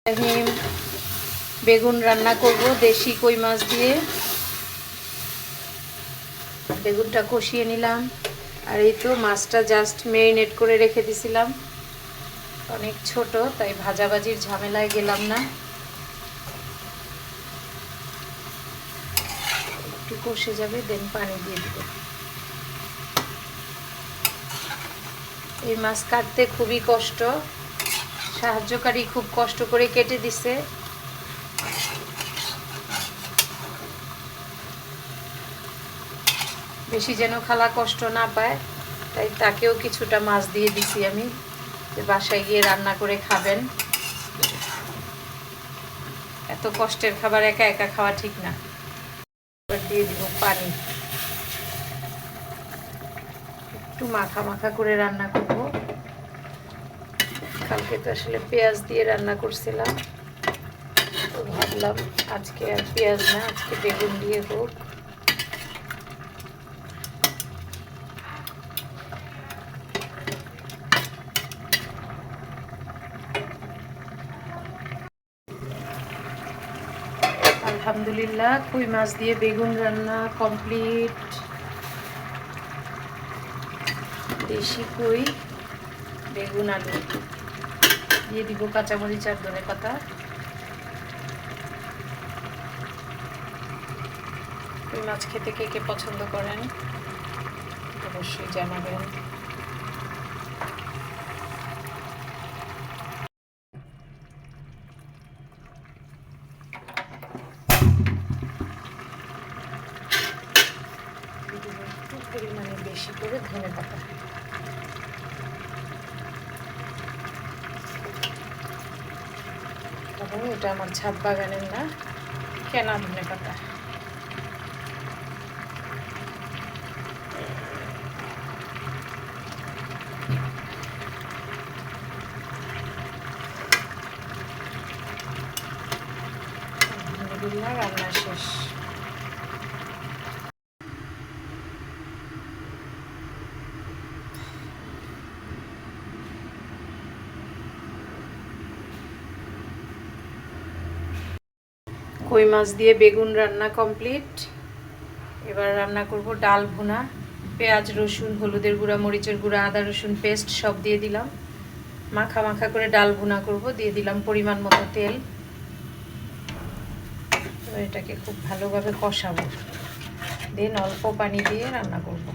হিম বেগুন রান্না করব দেশি কই মাছ দিয়ে। বেগুনটা কষিয়ে নিলাম, আর এই তো মাছটা জাস্ট মেরিনেট করে রেখে দিছিলাম। অনেক ছোট, তাই ভাজাভাজির ঝামেলায় গেলাম না। একটু কষে যাবে, দেন পানি দিয়ে দিব। এই মাছ কাটতে খুবই কষ্ট, সাহায্যকারী খুব কষ্ট করে কেটে দিছে। বেশি যেন খালা কষ্ট না পায়, তাই তাকেও কিছুটা মাছ দিয়ে দিছি আমি, যে বাসায় গিয়ে রান্না করে খাবেন। এত কষ্টের খাবার একা একা খাওয়া ঠিক না। এবার দিয়ে দিব পানি, একটু মাখা মাখা করে রান্না করব। কালকে তো আসলে পেঁয়াজ দিয়ে রান্না করছিলাম, তো ভাবলাম আজকে আর পেঁয়াজ না, আজকে বেগুন দিয়ে হোক। আলহামদুলিল্লাহ, কই মাছ দিয়ে বেগুন রান্না কমপ্লিট। দেশি কই, বেগুন, আলু দিয়ে দিব কাঁচামরিচ আর ধনেপাতা। কই মাছ খেতে কে কে পছন্দ করেন অবশ্যই জানাবেন। একটু পরিমাণে বেশি করে ধনেপাতা। কারণ এটা আমার ছাদ বাগানের না, কেনা ধনেপাতা। আলহামদুলিল্লাহ, রান্না শেষ। কই মাছ দিয়ে বেগুন রান্না কমপ্লিট। এবার রান্না করব ডাল ভুনা। পেঁয়াজ, রসুন, হলুদের গুঁড়া, মরিচের গুঁড়া, আদা রসুন পেস্ট সব দিয়ে দিলাম। মাখা মাখা করে ডাল ভুনা করব। দিয়ে দিলাম পরিমাণ মতো তেল। এটাকে খুব ভালোভাবে কষাবো, দেন অল্প পানি দিয়ে রান্না করব।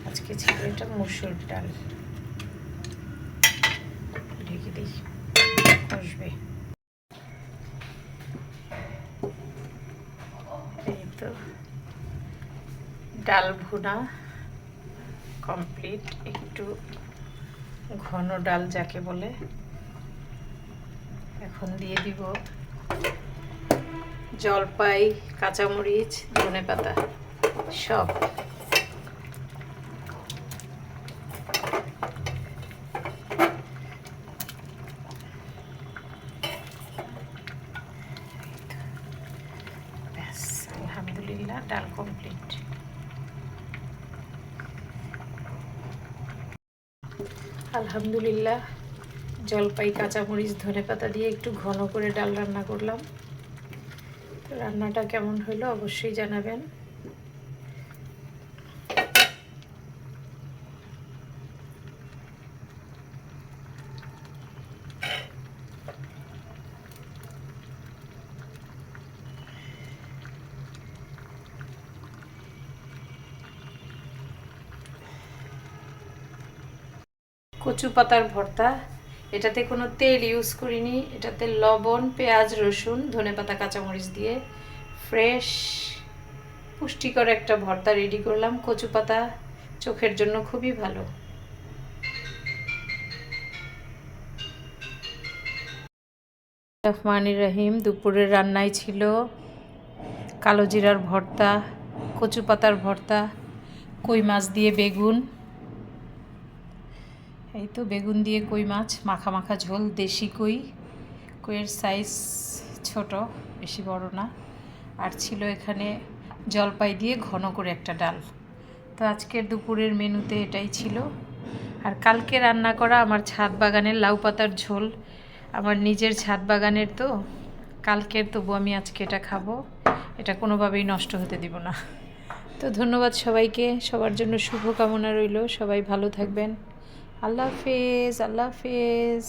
আজকে ছিল এটা মসুর ডাল। ঢেকে দিই, কষবে। এই তো ডাল ভুনা কমপ্লিট। একটু ঘন ডাল যাকে বলে। এখন দিয়ে দিব জলপাই, কাঁচামরিচ, ধনেপাতা সব। ব্যাস, আলহামদুলিল্লাহ, ডাল কমপ্লিট। আলহামদুলিল্লাহ, জলপাই, কাঁচামরিচ, ধনেপাতা দিয়ে একটু ঘন করে ডাল রান্না করলাম। তো রান্নাটা কেমন হলো অবশ্যই জানাবেন। কচু পাতার ভর্তা, এটাতে কোনো তেল ইউজ করিনি। এটাতে লবণ, পেঁয়াজ, রসুন, ধনেপাতা, কাঁচামরিচ দিয়ে ফ্রেশ পুষ্টিকর একটা ভর্তা রেডি করলাম। কচু পাতা চোখের জন্য খুবই ভালো। রহমানির রহিম। দুপুরের রান্নায় ছিল কালো জিরার ভর্তা, কচু পাতার ভর্তা, কই মাছ দিয়ে বেগুন। এই তো বেগুন দিয়ে কই মাছ, মাখা মাখা ঝোল, দেশি কই। কইয়ের সাইজ ছোট, বেশি বড় না। আর ছিল এখানে জলপাই দিয়ে ঘন করে একটা ডাল। তো আজকের দুপুরের মেনুতে এটাই ছিল। আর কালকে রান্না করা আমার ছাদ বাগানের লাউ পাতার ঝোল আমার নিজের ছাদ বাগানের তো, কালকের, তবু আমি আজকে এটা খাবো। এটা কোনোভাবেই নষ্ট হতে দিব না। তো ধন্যবাদ সবাইকে, সবার জন্য শুভকামনা রইল। সবাই ভালো থাকবেন। আল্লাহ হাফেজ, আল্লাহ হাফেজ।